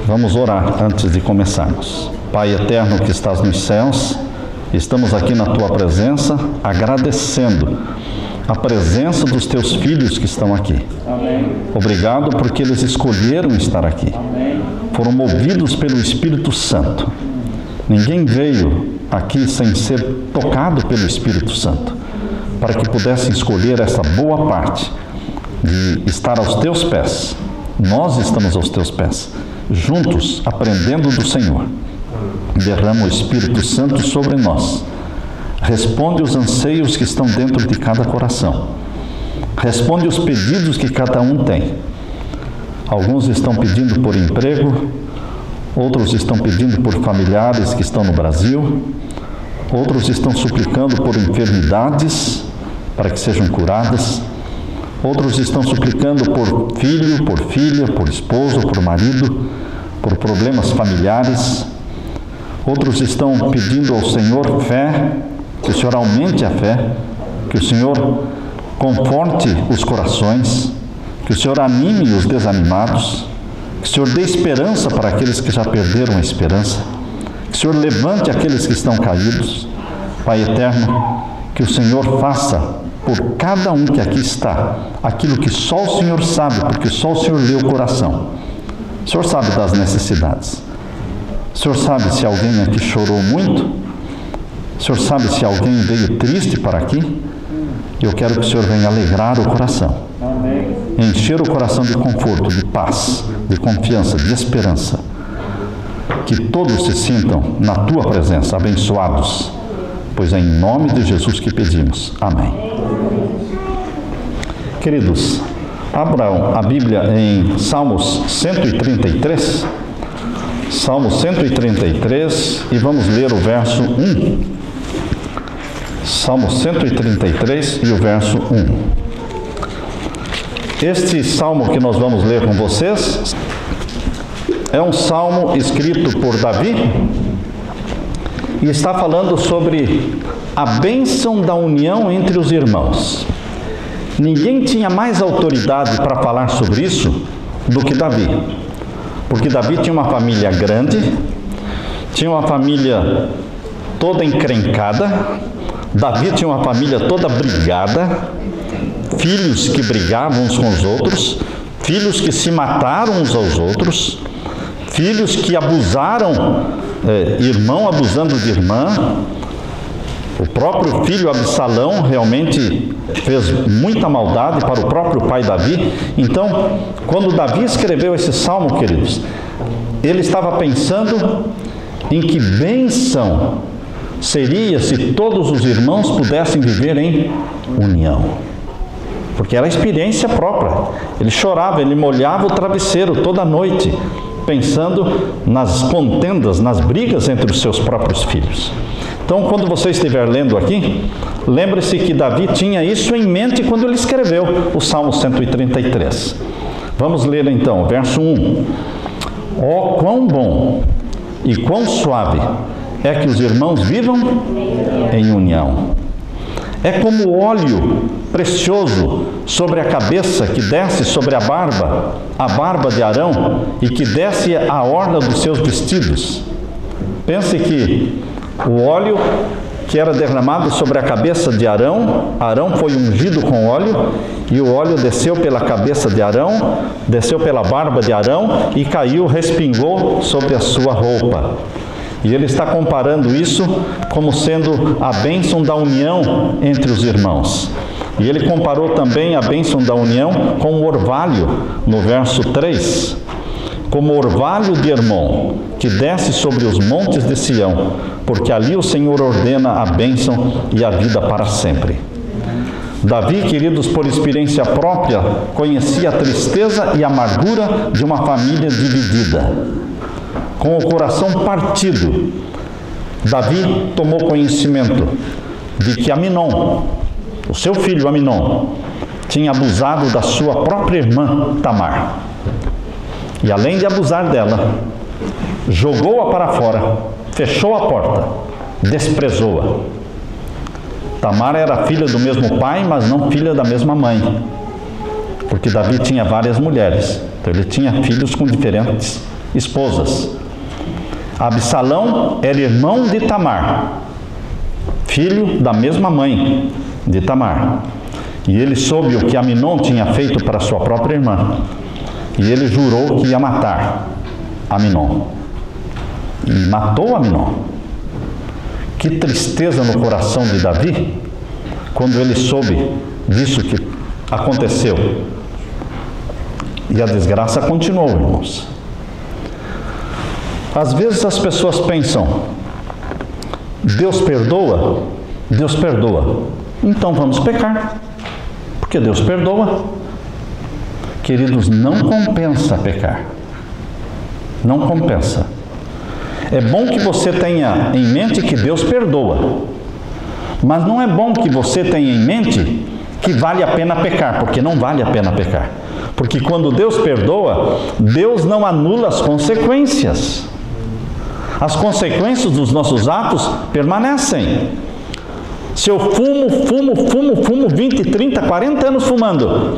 Vamos orar antes de começarmos. Pai eterno que estás nos céus, estamos aqui na Tua presença, agradecendo a presença dos Teus filhos que estão aqui. Amém. Obrigado porque eles escolheram estar aqui. Amém. Foram movidos pelo Espírito Santo. Ninguém veio aqui sem ser tocado pelo Espírito Santo, para que pudessem escolher essa boa parte de estar aos Teus pés. Nós estamos aos Teus pés, juntos, aprendendo do Senhor. Derrama o Espírito Santo sobre nós. Responde os anseios que estão dentro de cada coração. Responde os pedidos que cada um tem. Alguns estão pedindo por emprego, outros estão pedindo por familiares que estão no Brasil, outros estão suplicando por enfermidades para que sejam curadas, outros estão suplicando por filho, por filha, por esposo, por marido, por problemas familiares. Outros estão pedindo ao Senhor fé, que o Senhor aumente a fé, que o Senhor conforte os corações, que o Senhor anime os desanimados, que o Senhor dê esperança para aqueles que já perderam a esperança, que o Senhor levante aqueles que estão caídos. Pai eterno, que o Senhor faça por cada um que aqui está aquilo que só o Senhor sabe, porque só o Senhor lê o coração. O Senhor sabe das necessidades. O Senhor sabe se alguém aqui chorou muito. O Senhor sabe se alguém veio triste para aqui. Eu quero que o Senhor venha alegrar o coração. Amém. Encher o coração de conforto, de paz, de confiança, de esperança. Que todos se sintam na Tua presença, abençoados. Pois é em nome de Jesus que pedimos. Amém. Queridos, abram a Bíblia em Salmos 133. Salmo 133 e vamos ler o verso 1. Salmo 133 e o verso 1. Este salmo que nós vamos ler com vocês é um salmo escrito por Davi e está falando sobre a bênção da união entre os irmãos. Ninguém tinha mais autoridade para falar sobre isso do que Davi. Porque Davi tinha uma família grande, tinha uma família toda encrencada, Davi tinha uma família toda brigada, filhos que brigavam uns com os outros, filhos que se mataram uns aos outros, filhos que abusaram, irmão abusando de irmã. O próprio filho Absalão realmente fez muita maldade para o próprio pai Davi. Então, quando Davi escreveu esse salmo, queridos, ele estava pensando em que bênção seria se todos os irmãos pudessem viver em união. Porque era a experiência própria. Ele chorava, ele molhava o travesseiro toda noite, pensando nas contendas, nas brigas entre os seus próprios filhos. Então, quando você estiver lendo aqui, lembre-se que Davi tinha isso em mente quando ele escreveu o Salmo 133. Vamos ler então, verso 1. Ó, quão bom e quão suave é que os irmãos vivam em união. É como óleo precioso sobre a cabeça que desce sobre a barba de Arão, e que desce a orla dos seus vestidos. Pense que o óleo que era derramado sobre a cabeça de Arão, Arão foi ungido com óleo, e o óleo desceu pela cabeça de Arão, desceu pela barba de Arão e caiu, respingou sobre a sua roupa. E ele está comparando isso como sendo a bênção da união entre os irmãos. E ele comparou também a bênção da união com o orvalho, no verso 3. Como orvalho de Hermon, que desce sobre os montes de Sião, porque ali o Senhor ordena a bênção e a vida para sempre. Davi, queridos, por experiência própria, conhecia a tristeza e a amargura de uma família dividida. Com o coração partido, Davi tomou conhecimento de que Aminon, o seu filho Aminon, tinha abusado da sua própria irmã Tamar. E além de abusar dela, jogou-a para fora, fechou a porta, desprezou-a. Tamar era filha do mesmo pai, mas não filha da mesma mãe, porque Davi tinha várias mulheres, então ele tinha filhos com diferentes esposas. Absalão era irmão de Tamar, filho da mesma mãe de Tamar. E ele soube o que Amnon tinha feito para sua própria irmã. E ele jurou que ia matar Amnon. E matou Amnon. Que tristeza no coração de Davi, quando ele soube disso que aconteceu. E a desgraça continuou, irmãos. Às vezes as pessoas pensam, Deus perdoa? Deus perdoa. Então vamos pecar, porque Deus perdoa. Queridos, não compensa pecar. Não compensa. É bom que você tenha em mente que Deus perdoa. Mas não é bom que você tenha em mente que vale a pena pecar, porque não vale a pena pecar. Porque quando Deus perdoa, Deus não anula as consequências. As consequências dos nossos atos permanecem. Se eu fumo 20, 30, 40 anos fumando,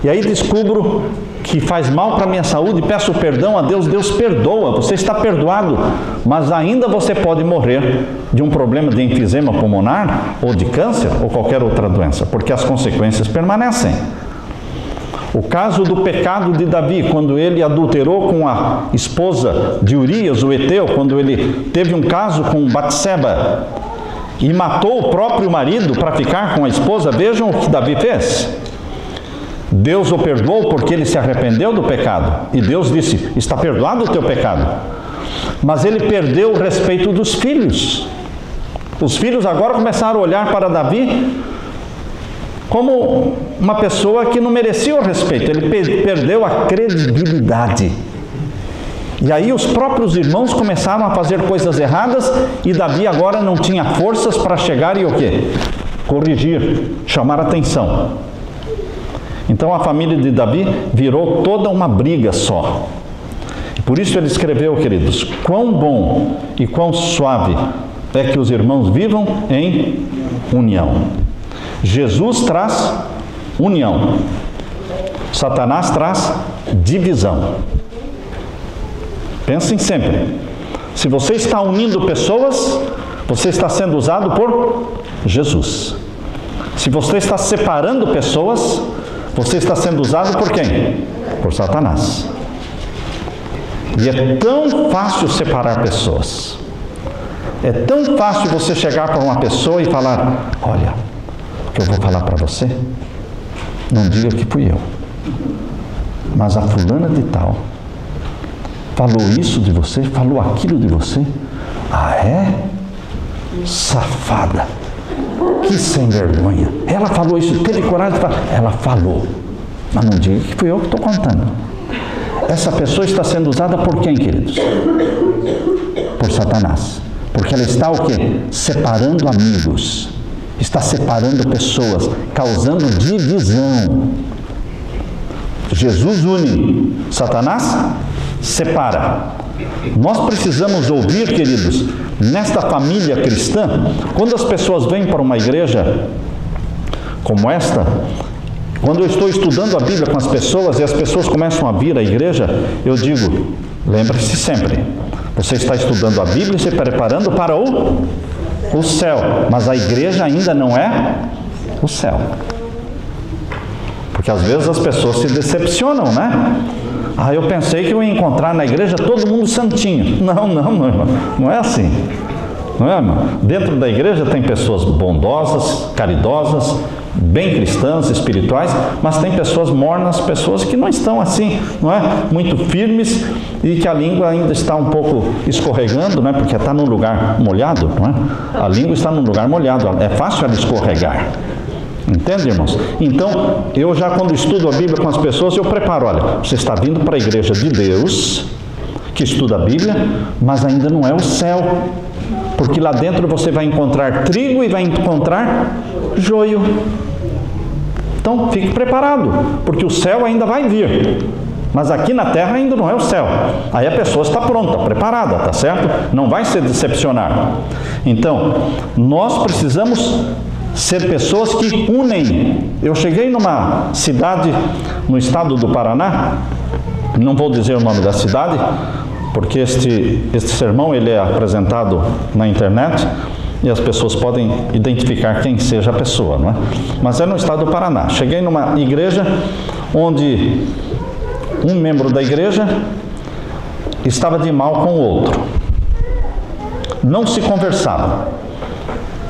e aí descubro que faz mal para a minha saúde e peço perdão a Deus, Deus perdoa, você está perdoado, mas ainda você pode morrer de um problema de enfisema pulmonar, ou de câncer, ou qualquer outra doença, porque as consequências permanecem. O caso do pecado de Davi, quando ele adulterou com a esposa de Urias, o Eteu, quando ele teve um caso com Batseba e matou o próprio marido para ficar com a esposa, vejam o que Davi fez. Deus o perdoou porque ele se arrependeu do pecado. E Deus disse, está perdoado o teu pecado. Mas ele perdeu o respeito dos filhos. Os filhos agora começaram a olhar para Davi como uma pessoa que não merecia o respeito. Ele perdeu a credibilidade. E aí os próprios irmãos começaram a fazer coisas erradas e Davi agora não tinha forças para chegar e o quê? Corrigir, chamar atenção. Então a família de Davi virou toda uma briga só. Por isso ele escreveu, queridos, quão bom e quão suave é que os irmãos vivam em união. Jesus traz união. Satanás traz divisão. Pensem sempre. Se você está unindo pessoas, você está sendo usado por Jesus. Se você está separando pessoas, você está sendo usado por quem? Por Satanás. E é tão fácil separar pessoas. É tão fácil você chegar para uma pessoa e falar, olha, o que eu vou falar para você, não diga que fui eu, mas a fulana de tal falou isso de você, falou aquilo de você. Ah, é? Safada. Que sem vergonha. Ela falou isso, teve coragem de falar. Ela falou. Mas não diga que fui eu que estou contando. Essa pessoa está sendo usada por quem, queridos? Por Satanás. Porque ela está o quê? Separando amigos. Está separando pessoas, causando divisão. Jesus une. Satanás separa. Nós precisamos ouvir, queridos, nesta família cristã, quando as pessoas vêm para uma igreja como esta, quando eu estou estudando a Bíblia com as pessoas e as pessoas começam a vir à igreja, eu digo, lembre-se sempre, você está estudando a Bíblia e se preparando para o céu, mas a igreja ainda não é o céu. Porque às vezes as pessoas se decepcionam, né? Ah, eu pensei que eu ia encontrar na igreja todo mundo santinho. Não, irmão. Não é assim. Não é, irmão? Dentro da igreja tem pessoas bondosas, caridosas, bem cristãs, espirituais, mas tem pessoas mornas, pessoas que não estão assim, não é? Muito firmes e que a língua ainda está um pouco escorregando, não é? Porque está num lugar molhado, não é? A língua está num lugar molhado, é fácil ela escorregar. Entende, irmãos? Então, eu já quando estudo a Bíblia com as pessoas, eu preparo, olha, você está vindo para a igreja de Deus, que estuda a Bíblia, mas ainda não é o céu, porque lá dentro você vai encontrar trigo e vai encontrar joio. Então, fique preparado, porque o céu ainda vai vir, mas aqui na terra ainda não é o céu. Aí a pessoa está pronta, preparada, tá certo? Não vai se decepcionar. Então, nós precisamos ser pessoas que unem. Eu cheguei numa cidade no estado do Paraná, não vou dizer o nome da cidade, porque este sermão ele é apresentado na internet e as pessoas podem identificar quem seja a pessoa, não é? Mas é no estado do Paraná. Cheguei numa igreja onde um membro da igreja estava de mal com o outro. Não se conversavam.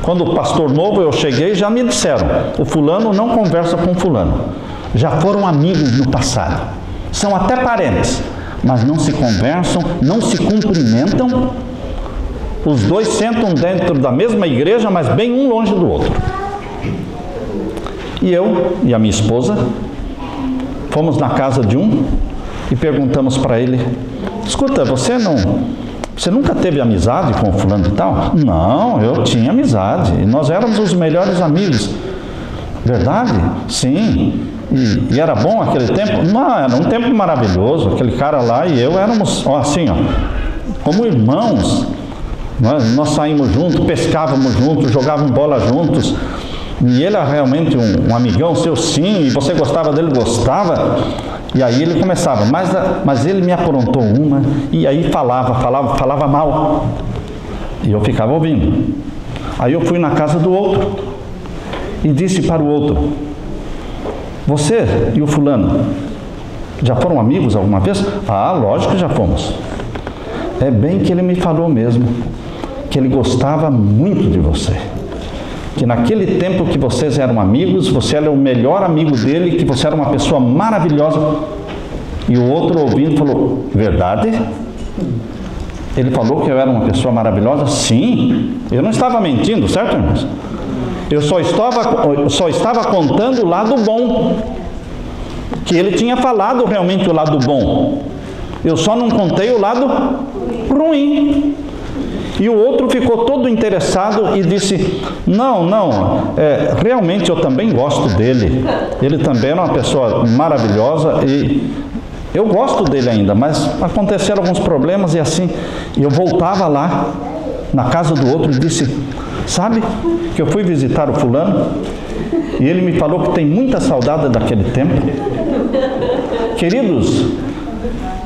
Quando o pastor novo eu cheguei, já me disseram, o fulano não conversa com o fulano. Já foram amigos no passado. São até parentes, mas não se conversam, não se cumprimentam. Os dois sentam dentro da mesma igreja, mas bem um longe do outro. E eu e a minha esposa fomos na casa de um e perguntamos para ele, escuta, você nunca teve amizade com o fulano e tal? Não, eu tinha amizade, e nós éramos os melhores amigos. Verdade? Sim. E era bom aquele tempo? Não, era um tempo maravilhoso, aquele cara lá e eu éramos assim, como irmãos. Nós saímos juntos, pescávamos juntos, jogávamos bola juntos. E ele era realmente um amigão seu, sim, e você gostava dele, gostava. E aí ele começava, mas ele me aprontou uma, e aí falava mal. E eu ficava ouvindo. Aí eu fui na casa do outro e disse para o outro, você e o fulano já foram amigos alguma vez? Ah, lógico que já fomos. É bem que ele me falou mesmo, que ele gostava muito de você. Que naquele tempo que vocês eram amigos, você era o melhor amigo dele, que você era uma pessoa maravilhosa. E o outro ouvindo falou, verdade? Ele falou que eu era uma pessoa maravilhosa? Sim, eu não estava mentindo, certo, irmãos? Eu só estava contando o lado bom, que ele tinha falado realmente o lado bom. Eu só não contei o lado ruim. E o outro ficou todo interessado e disse, não, realmente eu também gosto dele. Ele também era uma pessoa maravilhosa e eu gosto dele ainda, mas aconteceram alguns problemas e assim. E eu voltava lá, na casa do outro e disse, sabe que eu fui visitar o fulano e ele me falou que tem muita saudade daquele tempo. Queridos,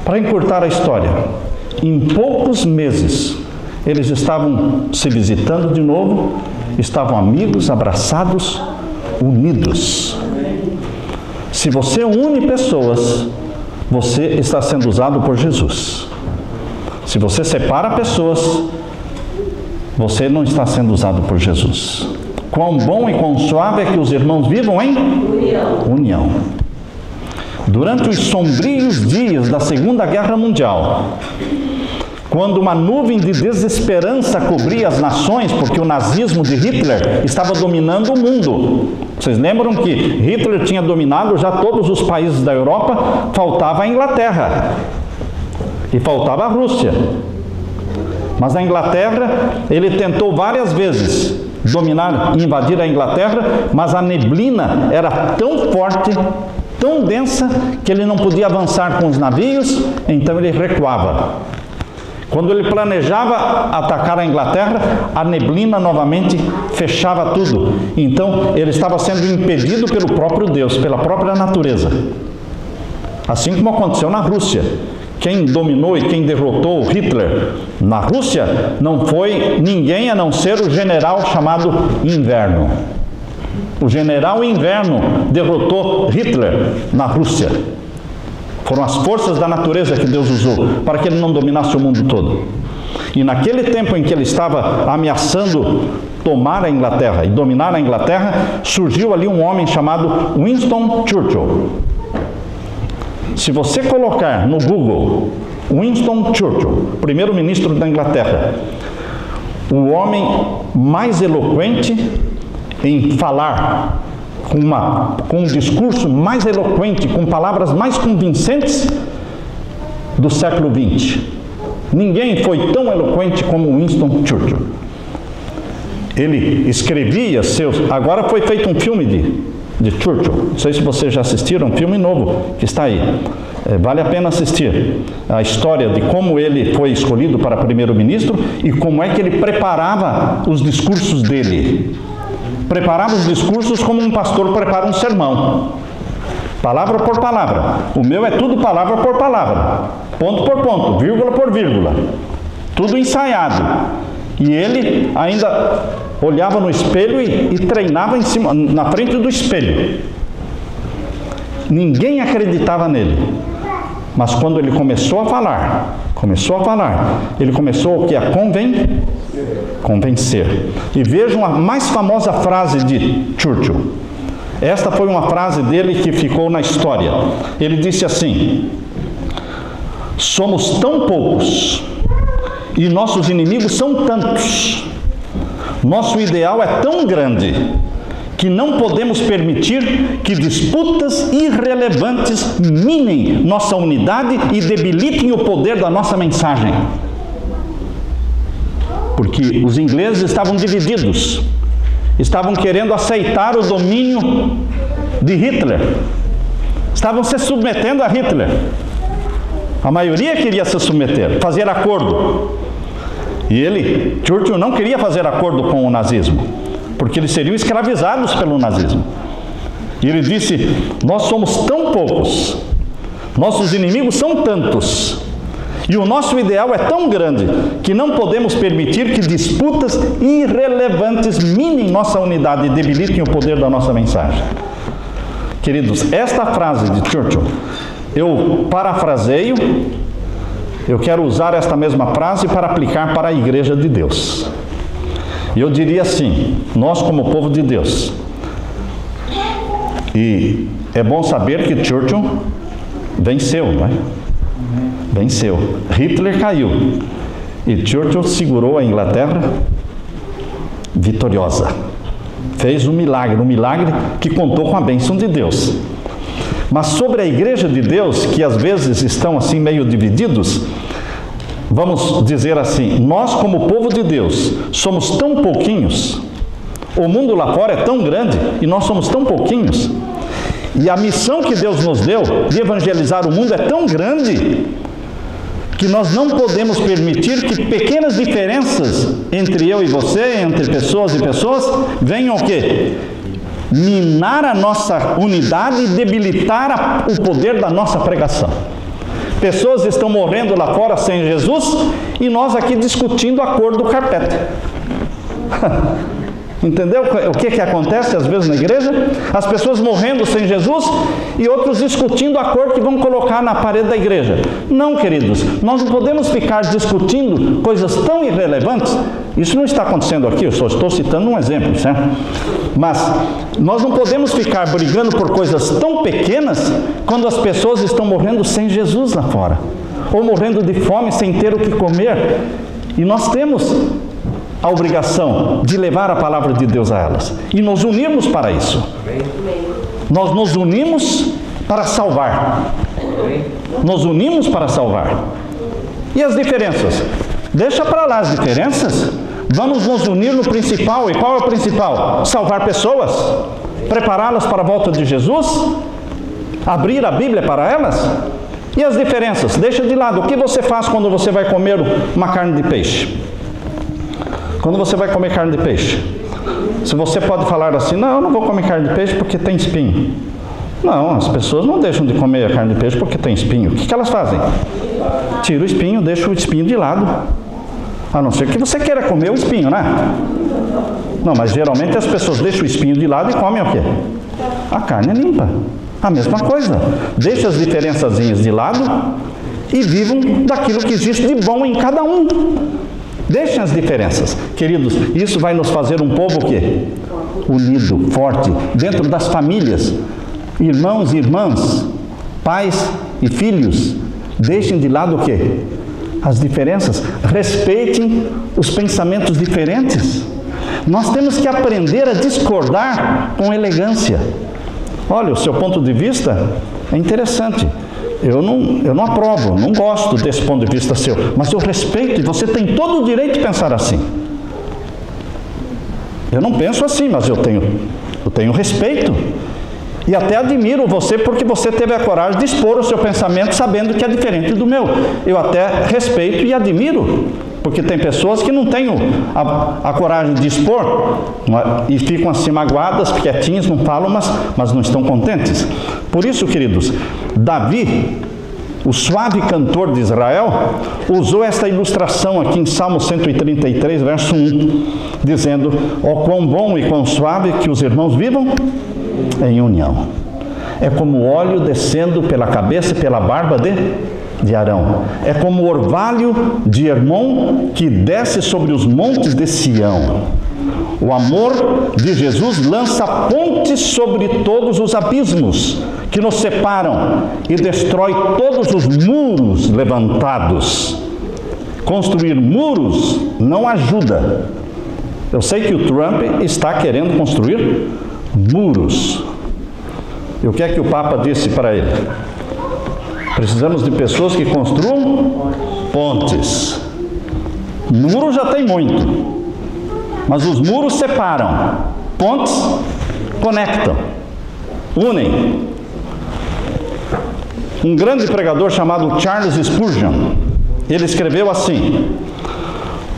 para encurtar a história, em poucos meses, eles estavam se visitando de novo, estavam amigos, abraçados, unidos. Se você une pessoas, você está sendo usado por Jesus. Se você separa pessoas, você não está sendo usado por Jesus. Quão bom e quão suave é que os irmãos vivam em união. Durante os sombrios dias da Segunda Guerra Mundial, quando uma nuvem de desesperança cobria as nações, porque o nazismo de Hitler estava dominando o mundo. Vocês lembram que Hitler tinha dominado já todos os países da Europa, faltava a Inglaterra e faltava a Rússia. Mas a Inglaterra, ele tentou várias vezes dominar, invadir a Inglaterra, mas a neblina era tão forte, tão densa, que ele não podia avançar com os navios, então ele recuava. Quando ele planejava atacar a Inglaterra, a neblina novamente fechava tudo. Então, ele estava sendo impedido pelo próprio Deus, pela própria natureza. Assim como aconteceu na Rússia. Quem dominou e quem derrotou Hitler na Rússia não foi ninguém a não ser o general chamado Inverno. O general Inverno derrotou Hitler na Rússia. Foram as forças da natureza que Deus usou para que ele não dominasse o mundo todo. E naquele tempo em que ele estava ameaçando tomar a Inglaterra e dominar a Inglaterra, surgiu ali um homem chamado Winston Churchill. Se você colocar no Google Winston Churchill, primeiro-ministro da Inglaterra, o homem mais eloquente em falar, com um discurso mais eloquente, com palavras mais convincentes do século XX. Ninguém foi tão eloquente como Winston Churchill. Ele escrevia seus... Agora foi feito um filme de Churchill. Não sei se vocês já assistiram, um filme novo que está aí. Vale a pena assistir a história de como ele foi escolhido para primeiro-ministro e como é que ele preparava os discursos dele. Preparava os discursos como um pastor prepara um sermão. palavra por palavra. O meu é tudo palavra por palavra, ponto por ponto, vírgula por vírgula, tudo ensaiado. E ele ainda olhava no espelho e treinava em cima, na frente do espelho. Ninguém acreditava nele. Mas quando ele começou a falar, ele começou o que? A convencer. E vejam a mais famosa frase de Churchill. Esta foi uma frase dele que ficou na história. Ele disse assim: somos tão poucos e nossos inimigos são tantos. Nosso ideal é tão grande que não podemos permitir que disputas irrelevantes minem nossa unidade e debilitem o poder da nossa mensagem. Porque os ingleses estavam divididos, estavam querendo aceitar o domínio de Hitler, estavam se submetendo a Hitler. A maioria queria se submeter, fazer acordo. E Churchill, não queria fazer acordo com o nazismo, porque eles seriam escravizados pelo nazismo. E ele disse: nós somos tão poucos, nossos inimigos são tantos, e o nosso ideal é tão grande, que não podemos permitir que disputas irrelevantes minem nossa unidade e debilitem o poder da nossa mensagem. Queridos, esta frase de Churchill, eu parafraseio, eu quero usar esta mesma frase para aplicar para a Igreja de Deus. E eu diria assim: nós como povo de Deus, e é bom saber que Churchill venceu, não é? Venceu. Hitler caiu e Churchill segurou a Inglaterra vitoriosa. Fez um milagre que contou com a bênção de Deus. Mas sobre a Igreja de Deus, que às vezes estão assim meio divididos, vamos dizer assim: nós como povo de Deus somos tão pouquinhos, o mundo lá fora é tão grande e nós somos tão pouquinhos, e a missão que Deus nos deu de evangelizar o mundo é tão grande, que nós não podemos permitir que pequenas diferenças entre eu e você, entre pessoas e pessoas, venham o quê? Minar a nossa unidade e debilitar o poder da nossa pregação. Pessoas estão morrendo lá fora sem Jesus e nós aqui discutindo a cor do carpete. Entendeu o que acontece às vezes na igreja? As pessoas morrendo sem Jesus e outros discutindo a cor que vão colocar na parede da igreja. Não, queridos, nós não podemos ficar discutindo coisas tão irrelevantes. Isso não está acontecendo aqui, eu só estou citando um exemplo, certo? Mas nós não podemos ficar brigando por coisas tão pequenas quando as pessoas estão morrendo sem Jesus lá fora, ou morrendo de fome sem ter o que comer. E nós temos a obrigação de levar a palavra de Deus a elas e nos unirmos para isso. Nós nos unimos para salvar. Nos unimos para salvar. E as diferenças? Deixa para lá as diferenças. Vamos nos unir no principal. E qual é o principal? Salvar pessoas, prepará-las para a volta de Jesus, abrir a Bíblia para elas. E as diferenças? Deixa de lado. O que você faz quando você vai comer uma carne de peixe? Quando você vai comer carne de peixe, se você pode falar assim: não, eu não vou comer carne de peixe porque tem espinho. Não, as pessoas não deixam de comer a carne de peixe porque tem espinho. O que elas fazem? Tira o espinho, deixa o espinho de lado. A não ser que você queira comer o espinho, né? Não, mas geralmente as pessoas deixam o espinho de lado e comem o quê? A carne limpa. A mesma coisa. Deixa as diferençazinhas de lado e vivam daquilo que existe de bom em cada um. Deixem as diferenças. Queridos, isso vai nos fazer um povo o quê? Unido, forte, dentro das famílias. Irmãos e irmãs, pais e filhos, deixem de lado o quê? As diferenças. Respeitem os pensamentos diferentes. Nós temos que aprender a discordar com elegância. Olha, o seu ponto de vista é interessante. Eu não aprovo, não gosto desse ponto de vista seu, mas eu respeito e você tem todo o direito de pensar assim. Eu não penso assim, mas eu tenho respeito. E até admiro você porque você teve a coragem de expor o seu pensamento sabendo que é diferente do meu. Eu até respeito e admiro. Porque tem pessoas que não têm a coragem de expor, e ficam assim magoadas, quietinhas, não falam, mas não estão contentes. Por isso, queridos, Davi, o suave cantor de Israel, usou esta ilustração aqui em Salmo 133, verso 1, dizendo: ó quão bom e quão suave que os irmãos vivam em união. É como óleo descendo pela cabeça e pela barba de Arão. É como o orvalho de Hermon que desce sobre os montes de Sião. O amor de Jesus lança pontes sobre todos os abismos que nos separam e destrói todos os muros levantados. Construir muros não ajuda. Eu sei que o Trump está querendo construir muros. E o que é que o Papa disse para ele? Precisamos de pessoas que construam pontes. Muro já tem muito, mas os muros separam, pontes conectam, unem. Um grande pregador chamado Charles Spurgeon, ele escreveu assim: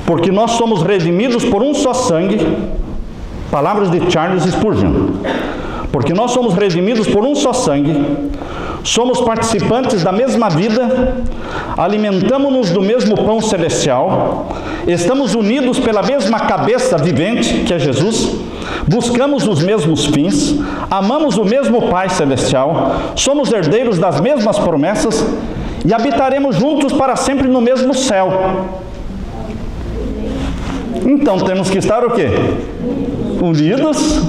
porque nós somos redimidos por um só sangue, palavras de Charles Spurgeon, porque nós somos redimidos por um só sangue, somos participantes da mesma vida, alimentamo-nos do mesmo pão celestial, estamos unidos pela mesma cabeça vivente, que é Jesus, buscamos os mesmos fins, amamos o mesmo Pai celestial, somos herdeiros das mesmas promessas e habitaremos juntos para sempre no mesmo céu. Então temos que estar o quê? Unidos,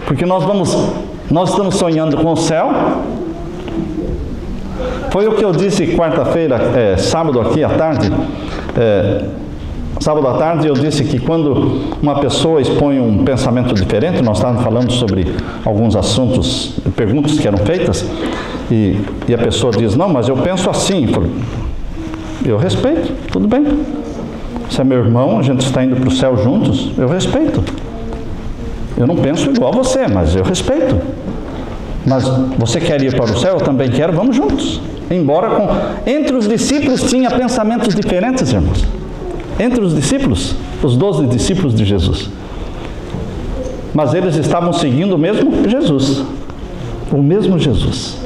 porque nós estamos sonhando com o céu. Foi o que eu disse quarta-feira, sábado aqui à tarde. Sábado à tarde eu disse que quando uma pessoa expõe um pensamento diferente, nós estávamos falando sobre alguns assuntos, perguntas que eram feitas, e a pessoa diz: não, mas eu penso assim. Eu respeito, tudo bem. Você é meu irmão, a gente está indo para o céu juntos, eu respeito. Eu não penso igual a você, mas eu respeito. Mas você quer ir para o céu? Eu também quero, vamos juntos. Embora entre os discípulos tinha pensamentos diferentes, irmãos. Entre os discípulos, os 12 discípulos de Jesus. Mas eles estavam seguindo o mesmo Jesus. O mesmo Jesus.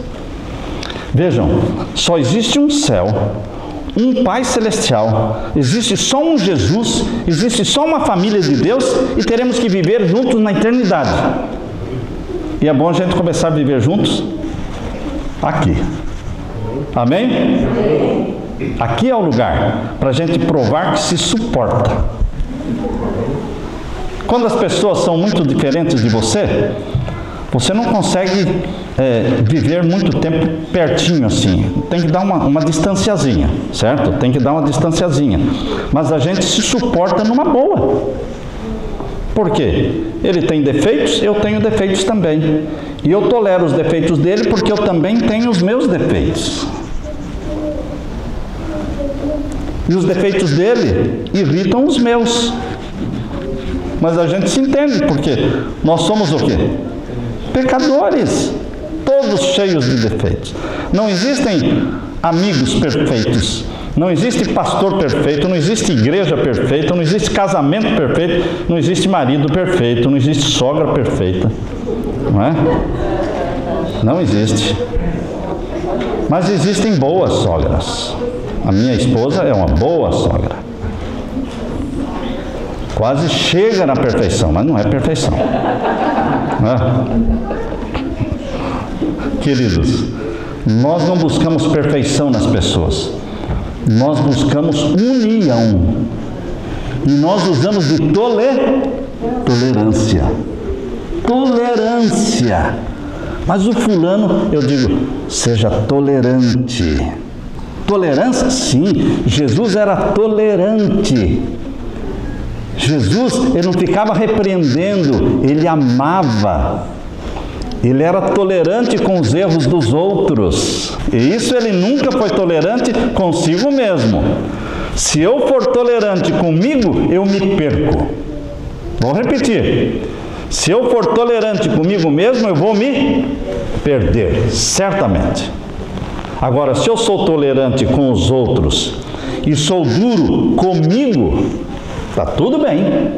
Vejam, só existe um céu, um Pai Celestial, existe só um Jesus, existe só uma família de Deus e teremos que viver juntos na eternidade. E é bom a gente começar a viver juntos aqui. Amém? Aqui é o lugar para a gente provar que se suporta. Quando as pessoas são muito diferentes de você, você não consegue viver muito tempo pertinho assim. Tem que dar uma distanciazinha, certo? Tem que dar uma distanciazinha. Mas a gente se suporta numa boa. Por quê? Ele tem defeitos, eu tenho defeitos também. E eu tolero os defeitos dele porque eu também tenho os meus defeitos. E os defeitos dele irritam os meus. Mas a gente se entende, porque nós somos o quê? Pecadores, todos cheios de defeitos. Não existem amigos perfeitos, não existe pastor perfeito, não existe igreja perfeita, não existe casamento perfeito, não existe marido perfeito, não existe sogra perfeita, não é? Não existe. Mas existem boas sogras. A minha esposa é uma boa sogra. Quase chega na perfeição, mas não é perfeição. Não é? Queridos, nós não buscamos perfeição nas pessoas. Nós buscamos união. E nós usamos de tolerância. Tolerância. Mas o fulano, eu digo, seja tolerante. Tolerância? Sim, Jesus era tolerante. Jesus, ele não ficava repreendendo, ele amava. Ele era tolerante com os erros dos outros. E isso ele nunca foi tolerante consigo mesmo. Se eu for tolerante comigo, eu me perco. Vou repetir. Se eu for tolerante comigo mesmo, eu vou me perder, certamente. Agora, se eu sou tolerante com os outros e sou duro comigo, está tudo bem.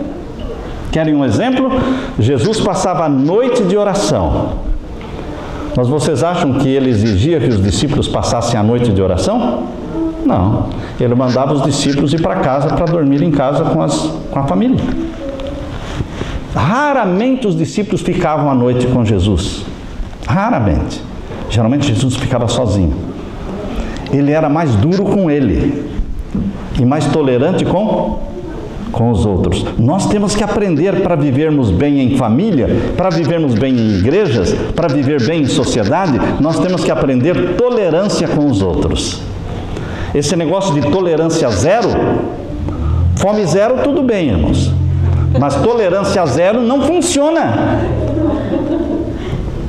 Querem um exemplo? Jesus passava a noite de oração. Mas vocês acham que ele exigia que os discípulos passassem a noite de oração? Não. Ele mandava os discípulos ir para casa para dormir em casa com a família. Raramente os discípulos ficavam à noite com Jesus. Raramente. Geralmente Jesus ficava sozinho. Ele era mais duro com ele e mais tolerante com os outros. Nós temos que aprender para vivermos bem em família, para vivermos bem em igrejas, para viver bem em sociedade, nós temos que aprender tolerância com os outros. Esse negócio de tolerância zero, fome zero, tudo bem, irmãos. Mas tolerância zero não funciona.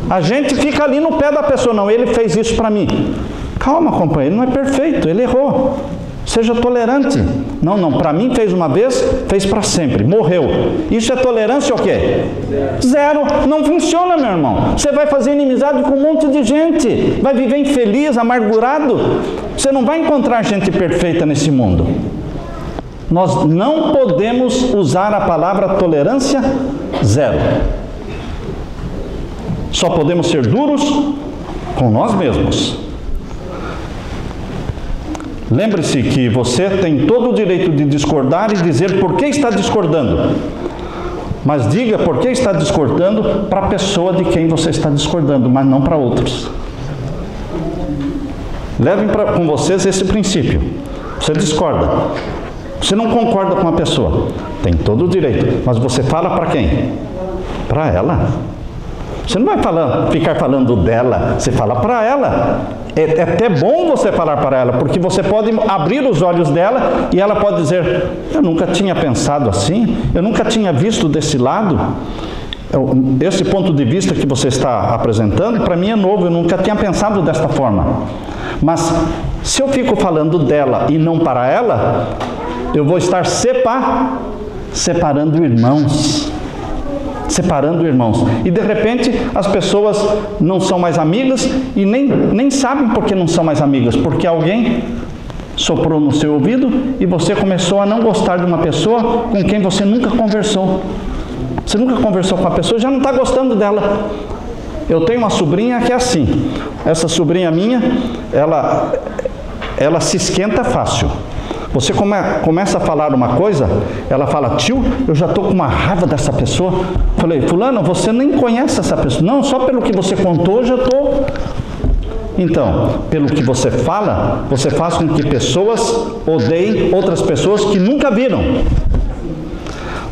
A gente fica ali no pé da pessoa, não, ele fez isso para mim. Calma, companheiro, ele não é perfeito, ele errou. Seja tolerante. Não, para mim fez uma vez, fez para sempre, morreu. Isso é tolerância ou o quê? Zero. Não funciona, meu irmão. Você vai fazer inimizade com um monte de gente, vai viver infeliz, amargurado. Você não vai encontrar gente perfeita nesse mundo. Nós não podemos usar a palavra tolerância zero. Só podemos ser duros com nós mesmos. Lembre-se que você tem todo o direito de discordar e dizer por que está discordando. Mas diga por que está discordando para a pessoa de quem você está discordando, mas não para outros. Levem com vocês esse princípio. Você discorda. Você não concorda com a pessoa. Tem todo o direito. Mas você fala para quem? Para ela. Você não vai ficar falando dela. Você fala para ela. É até bom você falar para ela, porque você pode abrir os olhos dela e ela pode dizer, eu nunca tinha pensado assim, eu nunca tinha visto desse lado. Esse ponto de vista que você está apresentando, para mim é novo, eu nunca tinha pensado desta forma. Mas se eu fico falando dela e não para ela, eu vou estar separando irmãos. Separando irmãos. E de repente as pessoas não são mais amigas e nem sabem por que não são mais amigas. Porque alguém soprou no seu ouvido e você começou a não gostar de uma pessoa com quem você nunca conversou. Você nunca conversou com a pessoa e já não está gostando dela. Eu tenho uma sobrinha que é assim. Essa sobrinha minha, ela se esquenta fácil. Você começa a falar uma coisa, ela fala, tio, eu já estou com uma raiva dessa pessoa. Falei, fulano, você nem conhece essa pessoa. Não, só pelo que você contou, eu já estou. Então, pelo que você fala, você faz com que pessoas odeiem outras pessoas que nunca viram.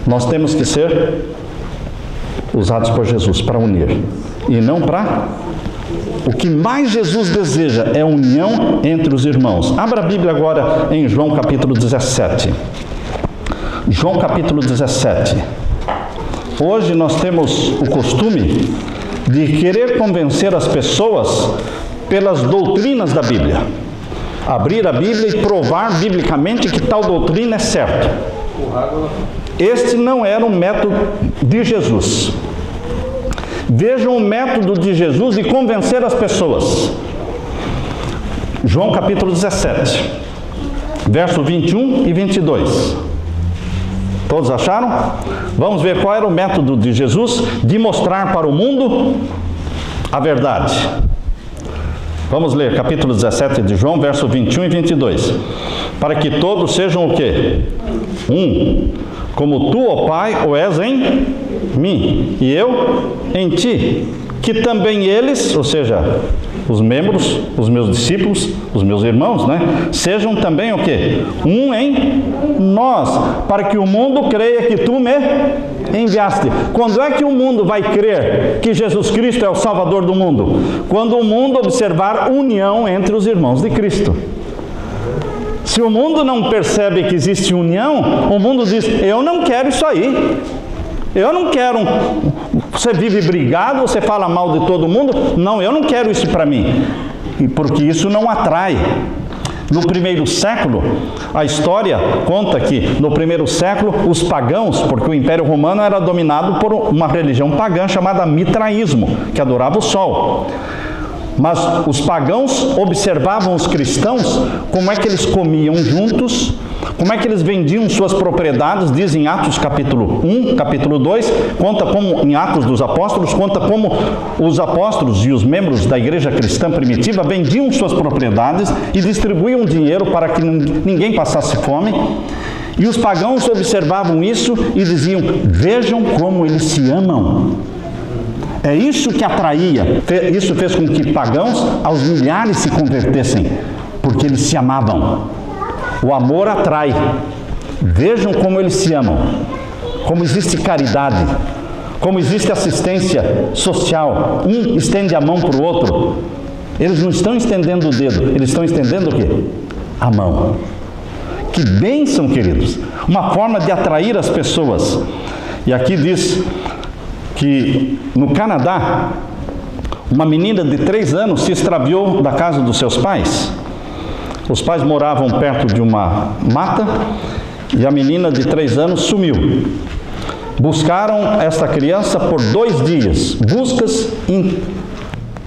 Nós temos que ser usados por Jesus para unir, e não para... O que mais Jesus deseja é união entre os irmãos. Abra a Bíblia agora em João capítulo 17. João capítulo 17. Hoje nós temos o costume de querer convencer as pessoas pelas doutrinas da Bíblia. Abrir a Bíblia e provar biblicamente que tal doutrina é certa. Este não era o método de Jesus. Vejam o método de Jesus de convencer as pessoas. João capítulo 17, verso 21 e 22. Todos acharam? Vamos ver qual era o método de Jesus de mostrar para o mundo a verdade. Vamos ler capítulo 17 de João, verso 21 e 22. Para que todos sejam o quê? Um. Como tu, ó Pai, o és em mim, e eu em ti, que também eles, ou seja, os membros, os meus discípulos, os meus irmãos, sejam também o quê? Um em nós, para que o mundo creia que tu me enviaste. Quando é que o mundo vai crer que Jesus Cristo é o Salvador do mundo? Quando o mundo observar união entre os irmãos de Cristo. Se o mundo não percebe que existe união, o mundo diz, eu não quero isso aí. Eu não quero, você vive brigado, você fala mal de todo mundo. Não, eu não quero isso para mim. Porque isso não atrai. No primeiro século, a história conta que no primeiro século, os pagãos, porque o Império Romano era dominado por uma religião pagã chamada mitraísmo, que adorava o sol. Mas os pagãos observavam os cristãos, como é que eles comiam juntos, como é que eles vendiam suas propriedades. Diz em Atos capítulo 1, capítulo 2, conta como, em Atos dos Apóstolos, conta como os apóstolos e os membros da igreja cristã primitiva vendiam suas propriedades e distribuíam dinheiro para que ninguém passasse fome. E os pagãos observavam isso e diziam: vejam como eles se amam. É isso que atraía, isso fez com que pagãos aos milhares se convertessem, porque eles se amavam. O amor atrai. Vejam como eles se amam, como existe caridade, como existe assistência social. Um estende a mão para o outro. Eles não estão estendendo o dedo, eles estão estendendo o quê? A mão. Que bênção, queridos! Uma forma de atrair as pessoas. E aqui diz que no Canadá, uma menina de 3 anos se extraviou da casa dos seus pais. Os pais moravam perto de uma mata e a menina de 3 anos sumiu. Buscaram esta criança por 2 dias, buscas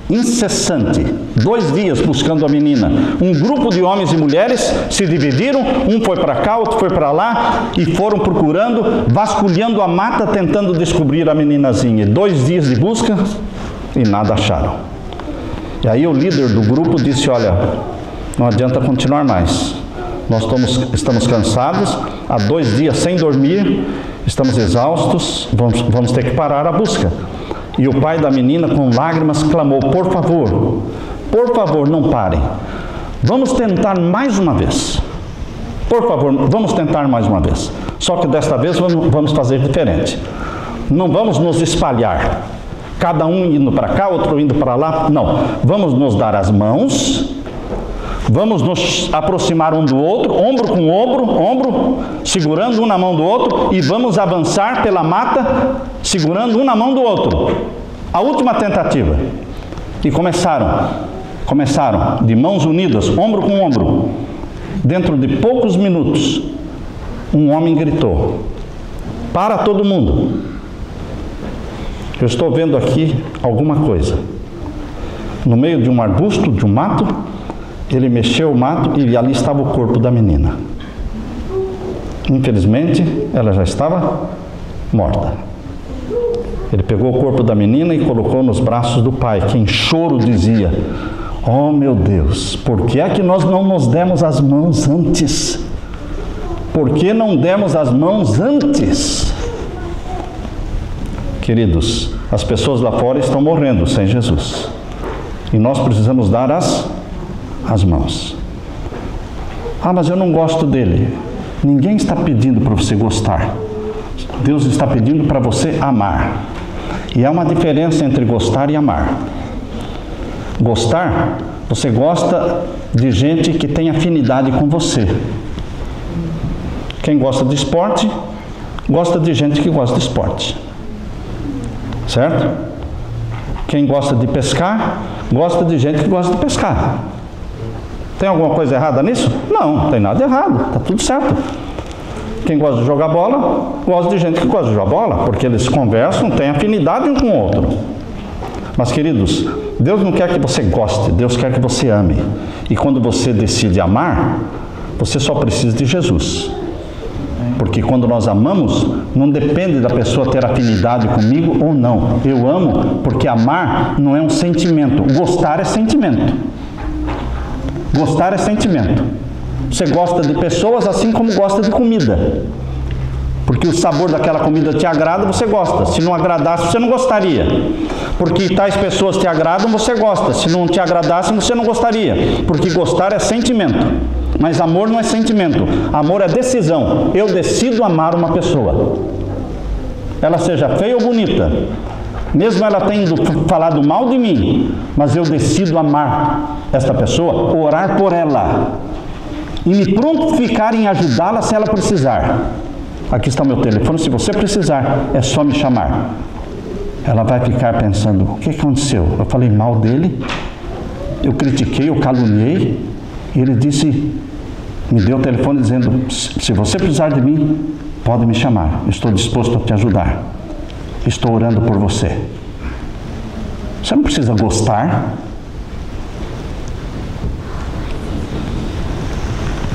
incessantes. 2 dias buscando a menina. Um grupo de homens e mulheres se dividiram, um foi para cá, outro foi para lá, e foram procurando, vasculhando a mata, tentando descobrir a meninazinha. 2 dias de busca e nada acharam. E aí o líder do grupo disse: olha, não adianta continuar mais. Nós estamos cansados, há 2 dias sem dormir, estamos exaustos, vamos ter que parar a busca. E o pai da menina, com lágrimas, clamou: por favor, não parem. Vamos tentar mais uma vez. Por favor, vamos tentar mais uma vez. Só que desta vez vamos fazer diferente. Não vamos nos espalhar, cada um indo para cá, outro indo para lá. Não, vamos nos dar as mãos, vamos nos aproximar um do outro, ombro com ombro, segurando um na mão do outro, e vamos avançar pela mata, segurando um na mão do outro. A última tentativa. E começaram de mãos unidas, ombro com ombro. Dentro de poucos minutos, um homem gritou: para todo mundo, eu estou vendo aqui alguma coisa. No meio de um arbusto, de um mato, ele mexeu o mato e ali estava o corpo da menina. Infelizmente, ela já estava morta. Ele pegou o corpo da menina e colocou nos braços do pai, que em choro dizia: oh meu Deus, por que é que nós não nos demos as mãos antes? Por que não demos as mãos antes? Queridos, as pessoas lá fora estão morrendo sem Jesus. E nós precisamos dar as mãos. Ah, mas eu não gosto dele. Ninguém está pedindo para você gostar. Deus está pedindo para você amar. E há uma diferença entre gostar e amar. Gostar, você gosta de gente que tem afinidade com você. Quem gosta de esporte, gosta de gente que gosta de esporte. Certo? Quem gosta de pescar, gosta de gente que gosta de pescar. Tem alguma coisa errada nisso? Não, não tem nada errado, está tudo certo. Quem gosta de jogar bola, gosta de gente que gosta de jogar bola, porque eles conversam, têm afinidade um com o outro. Mas, queridos, Deus não quer que você goste, Deus quer que você ame. E quando você decide amar, você só precisa de Jesus. Porque quando nós amamos, não depende da pessoa ter afinidade comigo ou não. Eu amo porque amar não é um sentimento. Gostar é sentimento. Gostar é sentimento. Você gosta de pessoas assim como gosta de comida. Porque o sabor daquela comida te agrada, você gosta. Se não agradasse, você não gostaria. Porque tais pessoas te agradam, você gosta. Se não te agradassem, você não gostaria. Porque gostar é sentimento. Mas amor não é sentimento. Amor é decisão. Eu decido amar uma pessoa. Ela seja feia ou bonita. Mesmo ela tendo falado mal de mim. Mas eu decido amar esta pessoa, orar por ela. E me prontificar em ajudá-la se ela precisar. Aqui está o meu telefone, se você precisar, é só me chamar. Ela vai ficar pensando: o que aconteceu? Eu falei mal dele? Eu critiquei, eu caluniei? E ele disse, me deu o telefone dizendo: se você precisar de mim, pode me chamar. Estou disposto a te ajudar. Estou orando por você. Você não precisa gostar.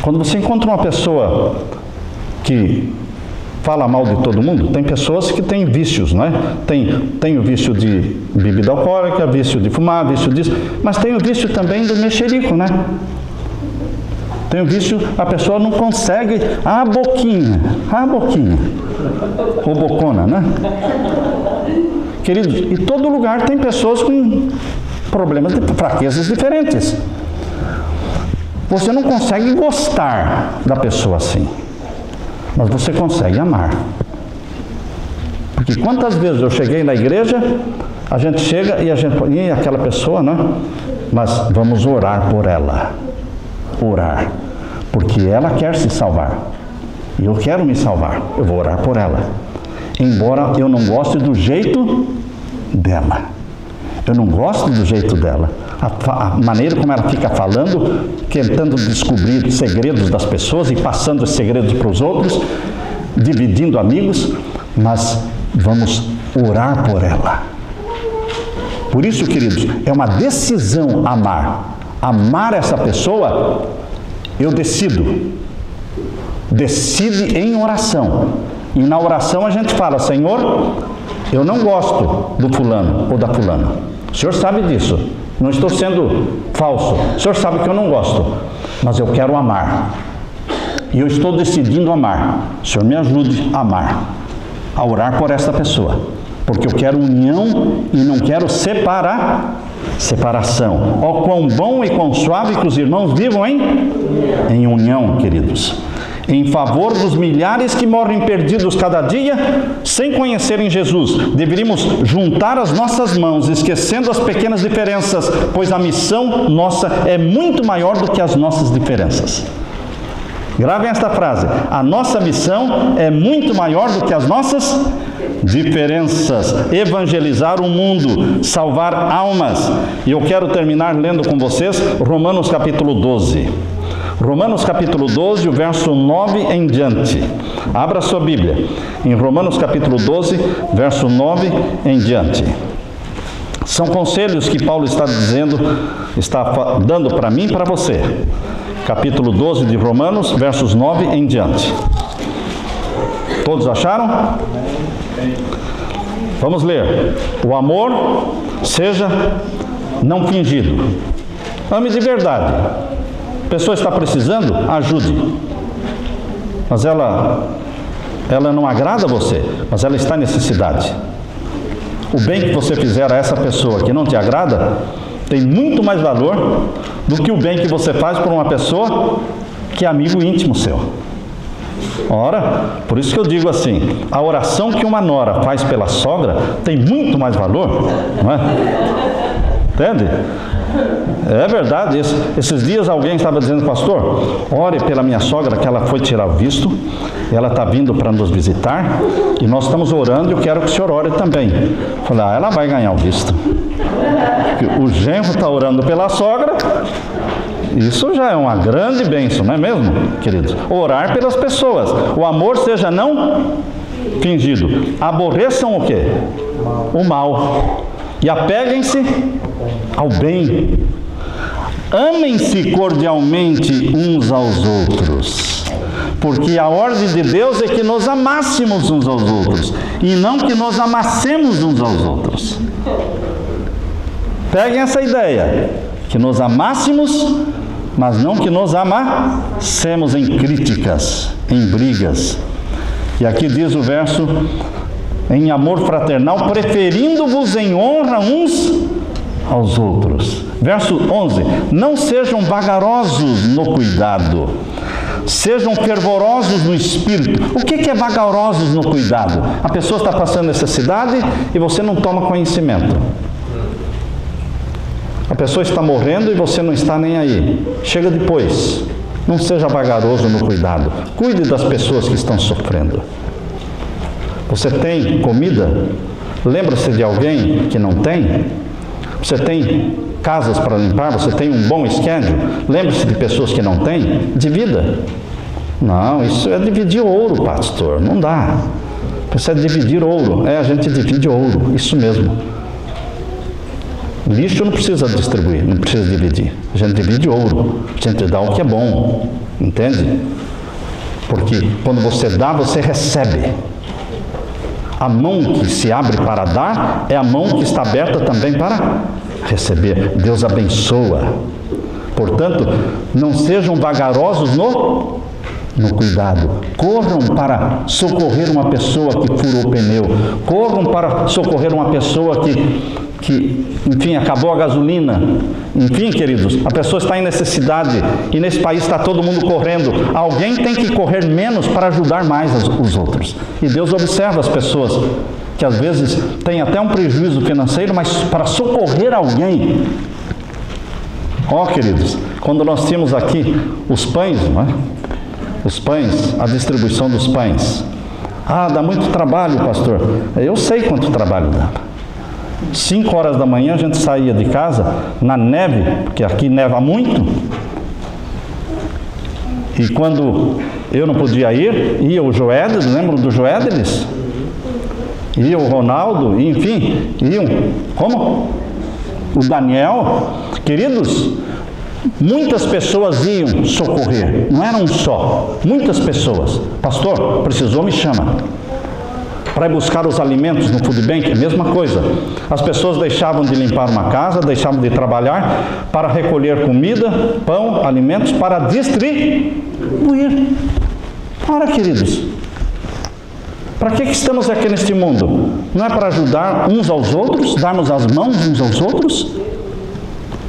Quando você encontra uma pessoa que fala mal de todo mundo, tem pessoas que têm vícios, não é? Tem o vício de bebida alcoólica, vício de fumar, vício disso, mas tem o vício também do mexerico, né? Tem o vício, a pessoa não consegue, a boquinha, ou bocona, né? Queridos, e todo lugar tem pessoas com problemas de fraquezas diferentes. Você não consegue gostar da pessoa assim, mas você consegue amar. Porque quantas vezes eu cheguei na igreja, a gente chega e aquela pessoa, né? Mas vamos orar por ela. Orar, porque ela quer se salvar e eu quero me salvar, eu vou orar por ela, embora eu não goste do jeito dela, a maneira como ela fica falando, tentando descobrir segredos das pessoas e passando os segredos para os outros, dividindo amigos, mas vamos orar por ela. Por isso, queridos, é uma decisão amar essa pessoa. Eu decide em oração, e na oração a gente fala: Senhor, eu não gosto do fulano ou da fulana, o Senhor sabe disso, não estou sendo falso, o Senhor sabe que eu não gosto, mas eu quero amar, e eu estou decidindo amar. O Senhor me ajude a amar, a orar por essa pessoa, porque eu quero união e não quero separação. Ó, quão bom e quão suave que os irmãos vivam em união, queridos. Em favor dos milhares que morrem perdidos cada dia, sem conhecerem Jesus, deveríamos juntar as nossas mãos, esquecendo as pequenas diferenças, pois a missão nossa é muito maior do que as nossas diferenças. Gravem esta frase: a nossa missão é muito maior do que as nossas diferenças. Evangelizar o mundo, salvar almas. E eu quero terminar lendo com vocês Romanos capítulo 12. Romanos capítulo 12, o verso 9 em diante. Abra sua Bíblia em Romanos capítulo 12, verso 9 em diante. São conselhos que Paulo está dando para mim e para você. Capítulo 12 de Romanos, versos 9 em diante. Todos acharam? Vamos ler. O amor seja não fingido. Ame de verdade. A pessoa está precisando, ajude. Mas ela não agrada a você, mas ela está em necessidade. O bem que você fizer a essa pessoa que não te agrada tem muito mais valor do que o bem que você faz por uma pessoa que é amigo íntimo seu. Ora, por isso que eu digo assim, a oração que uma nora faz pela sogra tem muito mais valor, não é? Entende? É verdade isso. Esses dias alguém estava dizendo: pastor, ore pela minha sogra, que ela foi tirar o visto, ela está vindo para nos visitar, e nós estamos orando e eu quero que o senhor ore também. Eu falei: ela vai ganhar o visto. O genro está orando pela sogra, isso já é uma grande bênção, não é mesmo, queridos? Orar pelas pessoas. O amor seja não fingido. Aborreçam o quê? O mal. E apeguem-se ao bem. Amem-se cordialmente uns aos outros, porque a ordem de Deus é que nos amássemos uns aos outros, e não que nos amassemos uns aos outros. Peguem essa ideia, que nos amássemos, mas não que nos amassemos em críticas, em brigas. E aqui diz o verso: em amor fraternal, preferindo-vos em honra uns aos outros. Verso 11: não sejam vagarosos no cuidado, sejam fervorosos no espírito. O que é vagarosos no cuidado? A pessoa está passando necessidade e você não toma conhecimento. A pessoa está morrendo e você não está nem aí. Chega depois. Não seja vagaroso no cuidado. Cuide das pessoas que estão sofrendo. Você tem comida? Lembra-se de alguém que não tem? Você tem casas para limpar? Você tem um bom schedule? Lembre-se de pessoas que não têm? Divida. Não, isso é dividir ouro, pastor. Não dá. Isso é dividir ouro. A gente divide ouro. Isso mesmo. Lixo não precisa distribuir, não precisa dividir. A gente divide ouro, a gente dá o que é bom, entende? Porque quando você dá, você recebe. A mão que se abre para dar é a mão que está aberta também para receber. Deus abençoa. Portanto, não sejam vagarosos no cuidado. Corram para socorrer uma pessoa que furou o pneu. Corram para socorrer uma pessoa que, enfim, acabou a gasolina. Enfim, queridos, a pessoa está em necessidade e nesse país está todo mundo correndo. Alguém tem que correr menos para ajudar mais os outros. E Deus observa as pessoas que às vezes têm até um prejuízo financeiro, mas para socorrer alguém. Queridos, quando nós tínhamos aqui os pães, não é? Os pães, a distribuição dos pães. Dá muito trabalho, pastor. Eu sei quanto trabalho dá. 5 horas da manhã a gente saía de casa, na neve, porque aqui neva muito. E quando eu não podia ir, ia o Joédeles, lembram do Joédeles? Ia o Ronaldo, enfim, iam. Como? O Daniel. Queridos, muitas pessoas iam socorrer, não eram só, muitas pessoas. Pastor, precisou, me chama. Para ir buscar os alimentos no food bank, a mesma coisa. As pessoas deixavam de limpar uma casa, deixavam de trabalhar para recolher comida, pão, alimentos, para distribuir. Ora, queridos, para que estamos aqui neste mundo? Não é para ajudar uns aos outros, darmos as mãos uns aos outros?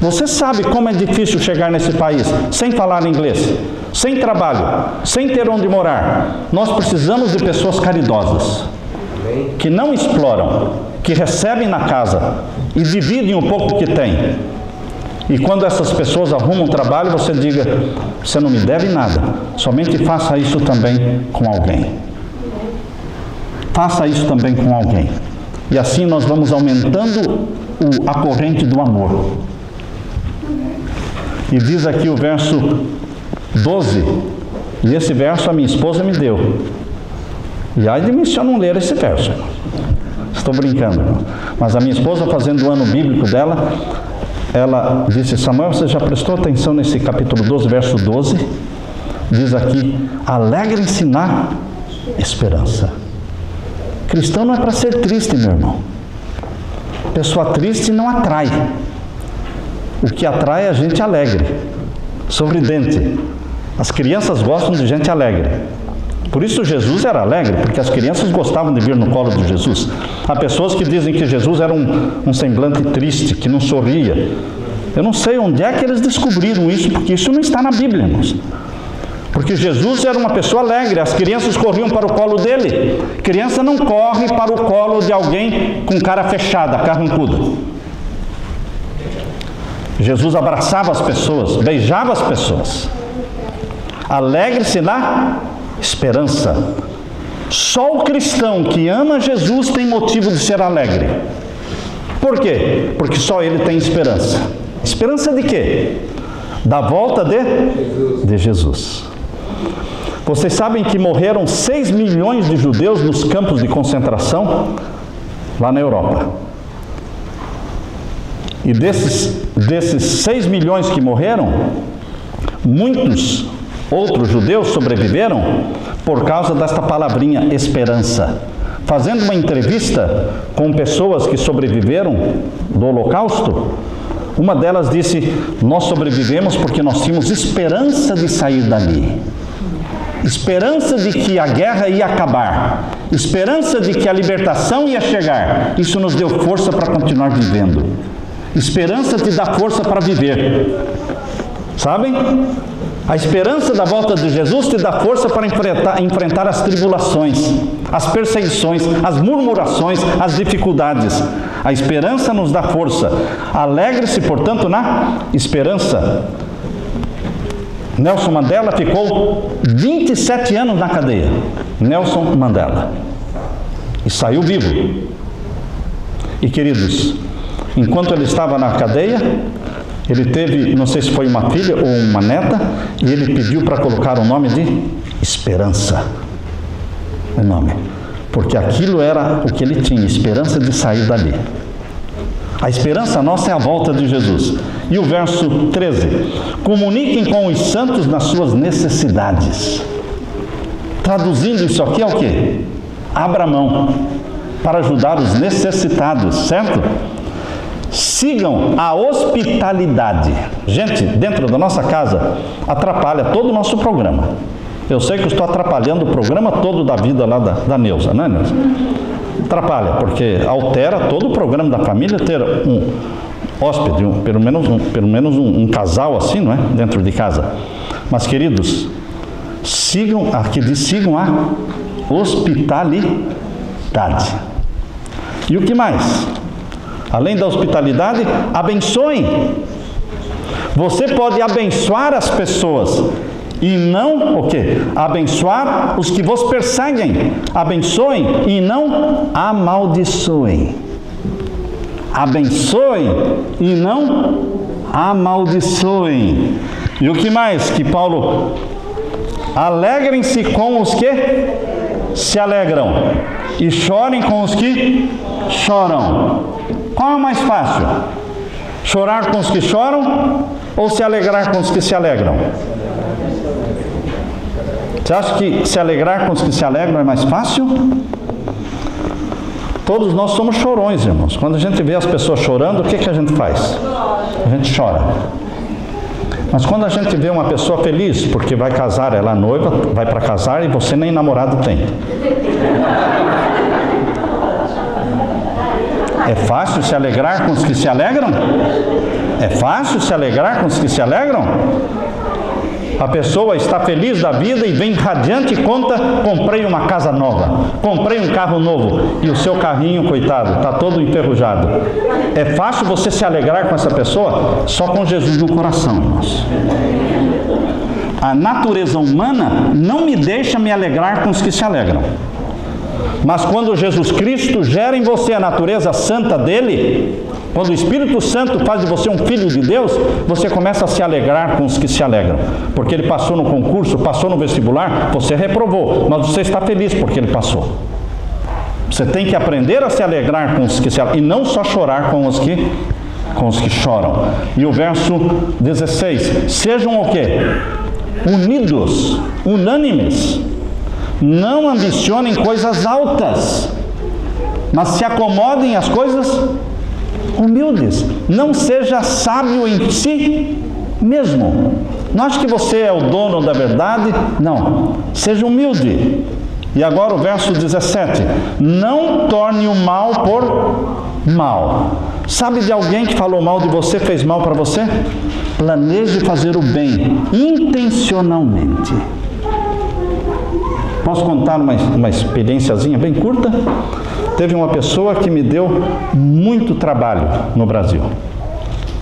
Você sabe como é difícil chegar nesse país sem falar inglês, sem trabalho, sem ter onde morar. Nós precisamos de pessoas caridosas, que não exploram, que recebem na casa e dividem o pouco que têm. E quando essas pessoas arrumam um trabalho, você diga: você não me deve nada, somente faça isso também com alguém. Faça isso também com alguém. E assim nós vamos aumentando a corrente do amor. E diz aqui o verso 12, e esse verso a minha esposa me deu. E ai de mim se eu não ler esse verso. Estou brincando. Mas a minha esposa, fazendo o ano bíblico dela, ela disse: Samuel, você já prestou atenção nesse capítulo 12, verso 12? Diz aqui: alegrem-se na esperança. Cristão não é para ser triste, meu irmão. Pessoa triste não atrai. O que atrai é a gente alegre, sorridente. As crianças gostam de gente alegre. Por isso Jesus era alegre, porque as crianças gostavam de vir no colo de Jesus. Há pessoas que dizem que Jesus era um semblante triste, que não sorria. Eu não sei onde é que eles descobriram isso, porque isso não está na Bíblia, irmãos. Porque Jesus era uma pessoa alegre, as crianças corriam para o colo dele. Criança não corre para o colo de alguém com cara fechada, carrancuda. Jesus abraçava as pessoas, beijava as pessoas. Alegre-se na esperança. Só o cristão que ama Jesus tem motivo de ser alegre. Por quê? Porque só ele tem esperança. Esperança de quê? Da volta de Jesus. Vocês sabem que morreram 6 milhões de judeus nos campos de concentração lá na Europa. E desses 6 milhões que morreram, muitos outros judeus sobreviveram por causa desta palavrinha esperança. Fazendo uma entrevista com pessoas que sobreviveram do Holocausto, uma delas disse: nós sobrevivemos porque nós tínhamos esperança de sair dali. Esperança de que a guerra ia acabar. Esperança de que a libertação ia chegar. Isso nos deu força para continuar vivendo. Esperança te dá força para viver. Sabem? A esperança da volta de Jesus te dá força para enfrentar as tribulações, as perseguições, as murmurações, as dificuldades. A esperança nos dá força. Alegre-se, portanto, na esperança. Nelson Mandela ficou 27 anos na cadeia. Nelson Mandela. E saiu vivo. E, queridos, enquanto ele estava na cadeia, ele teve, não sei se foi uma filha ou uma neta, e ele pediu para colocar o nome de Esperança. O nome. Porque aquilo era o que ele tinha, esperança de sair dali. A esperança nossa é a volta de Jesus. E o verso 13: comuniquem com os santos nas suas necessidades. Traduzindo isso aqui é o quê? Abra mão para ajudar os necessitados, certo? Sigam a hospitalidade. Gente, dentro da nossa casa, atrapalha todo o nosso programa. Eu sei que eu estou atrapalhando o programa todo da vida lá da Neuza, não é, Neuza? Atrapalha, porque altera todo o programa da família ter um hóspede, pelo menos um casal assim, não é? Dentro de casa. Mas, queridos, sigam a hospitalidade. E o que mais? Além da hospitalidade, abençoem. Você pode abençoar as pessoas e não o quê? Abençoar os que vos perseguem. Abençoem e não amaldiçoem. Abençoem e não amaldiçoem. E o que mais que Paulo? Alegrem-se com os que se alegram e chorem com os que choram. Qual é o mais fácil? Chorar com os que choram ou se alegrar com os que se alegram? Você acha que se alegrar com os que se alegram é mais fácil? Todos nós somos chorões, irmãos. Quando a gente vê as pessoas chorando, o que a gente faz? A gente chora. Mas quando a gente vê uma pessoa feliz, porque vai casar, ela é noiva, vai para casar e você nem namorado tem. É fácil se alegrar com os que se alegram? É fácil se alegrar com os que se alegram? A pessoa está feliz da vida e vem radiante e conta: comprei uma casa nova, comprei um carro novo, e o seu carrinho, coitado, está todo enferrujado. É fácil você se alegrar com essa pessoa? Só com Jesus no coração, irmãos. A natureza humana não me deixa me alegrar com os que se alegram. Mas quando Jesus Cristo gera em você a natureza santa dele, quando o Espírito Santo faz de você um filho de Deus, você começa a se alegrar com os que se alegram. Porque ele passou no concurso, passou no vestibular, você reprovou, mas você está feliz porque ele passou. Você tem que aprender a se alegrar com os que se alegram e não só chorar com os que choram. E o verso 16: sejam o quê? Unidos, unânimes. Não ambicionem coisas altas, mas se acomodem às coisas humildes. Não seja sábio em si mesmo. Não ache que você é o dono da verdade. Não. Seja humilde. E agora o verso 17: não torne o mal por mal. Sabe de alguém que falou mal de você, fez mal para você? Planeje fazer o bem intencionalmente. Posso contar uma experiênciazinha bem curta? Teve uma pessoa que me deu muito trabalho no Brasil.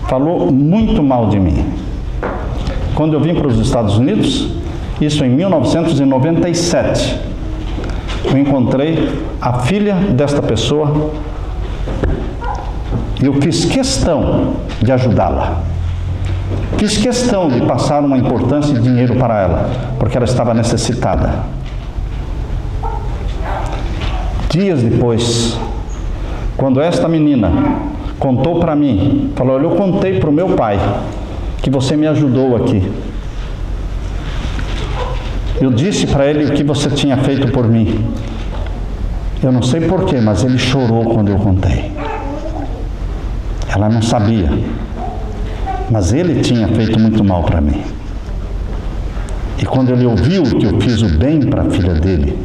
Falou muito mal de mim. Quando eu vim para os Estados Unidos, isso em 1997, eu encontrei a filha desta pessoa e eu fiz questão de ajudá-la. Fiz questão de passar uma importância e dinheiro para ela, porque ela estava necessitada. Dias depois, quando esta menina contou para mim, falou: olha, eu contei para o meu pai que você me ajudou aqui. Eu disse para ele o que você tinha feito por mim. Eu não sei porquê, mas ele chorou quando eu contei. Ela não sabia, mas ele tinha feito muito mal para mim. E quando ele ouviu que eu fiz o bem para a filha dele,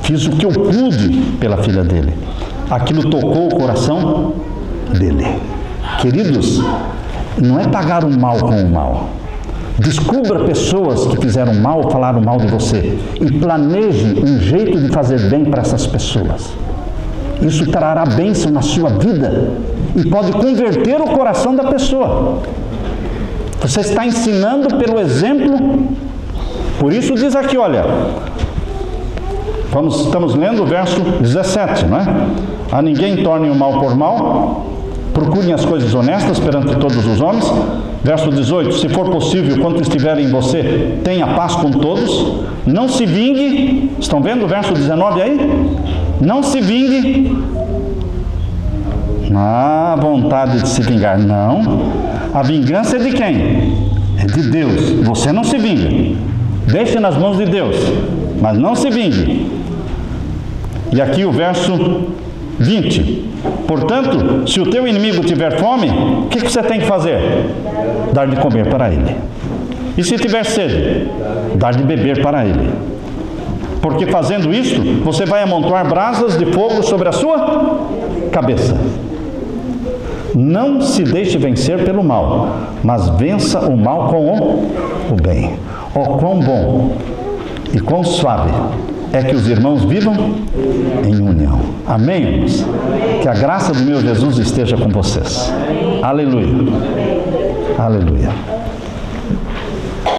fiz o que eu pude pela filha dele, aquilo tocou o coração dele. Queridos, não é pagar o mal com o mal. Descubra pessoas que fizeram mal ou falaram mal de você e planeje um jeito de fazer bem para essas pessoas. Isso trará bênção na sua vida e pode converter o coração da pessoa. Você está ensinando pelo exemplo. Por isso diz aqui, olha, estamos lendo o verso 17, não é? A ninguém torne o mal por mal, procurem as coisas honestas perante todos os homens. Verso 18: se for possível, quanto estiver em você, tenha paz com todos, não se vingue. Estão vendo o verso 19 aí? Não se vingue, a vontade de se vingar. Não. A vingança é de quem? É de Deus. Você não se vinga. Deixe nas mãos de Deus, mas não se vingue. E aqui o verso 20. Portanto, se o teu inimigo tiver fome, o que você tem que fazer? Dar de comer para ele. E se tiver sede, dar de beber para ele. Porque fazendo isto, você vai amontoar brasas de fogo sobre a sua cabeça. Não se deixe vencer pelo mal, mas vença o mal com o bem. Oh, quão bom e quão suave é que os irmãos vivam em união. Amém, irmãos? Que a graça do meu Jesus esteja com vocês. Aleluia. Aleluia.